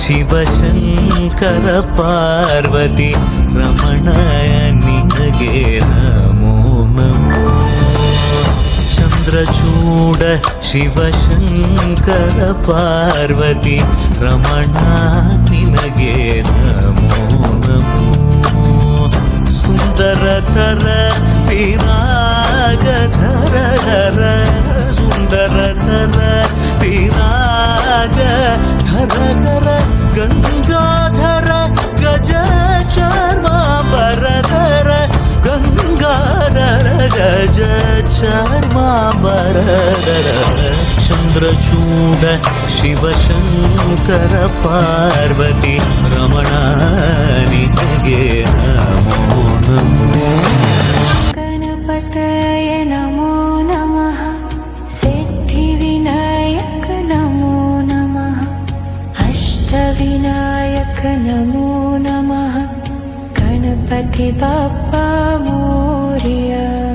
ಶಿವಶಂಕರ ಪಾರ್ವತಿ ರಮಣ ನಿನಗೆ ನಮೋ ನಮೋ. ಚಂದ್ರಚೂಡ ಶಿವಶಂಕರ ಪಾರ್ವತಿ ರಮಣ ನಿನಗೆ ನಮೋ ನಮೋ. ಸುಂದರತರ ವಿರಾಗಧರ ಧರ ಸುಂದರತರ ವಿರಾಗಧರ ಗಂಗಾಧರ ಗಜ ಚರ್ಮಾಂಬರಧರ ಗಂಗಾಧರ ಗಜ ಚರ್ಮಾಂಬರಧರ. ಚಂದ್ರಚೂಡ ಶಿವಶಂಕರ ಪಾರ್ವತಿ ರಮಣ ನಿನಗೆ ನಮೋ ನಮೋ. ಗಣಪತಯ ನಮೋ ನಮಃ. ಸಿದ್ಧಿವಿನಾಯಕ ನಮೋ ನಮಃ. ಅಷ್ಟವಿನಾಯಕ ನಮೋ ನಮಃ. ಗಣಪತಿ ಬಪ್ಪ ಮೋರ್ಯ.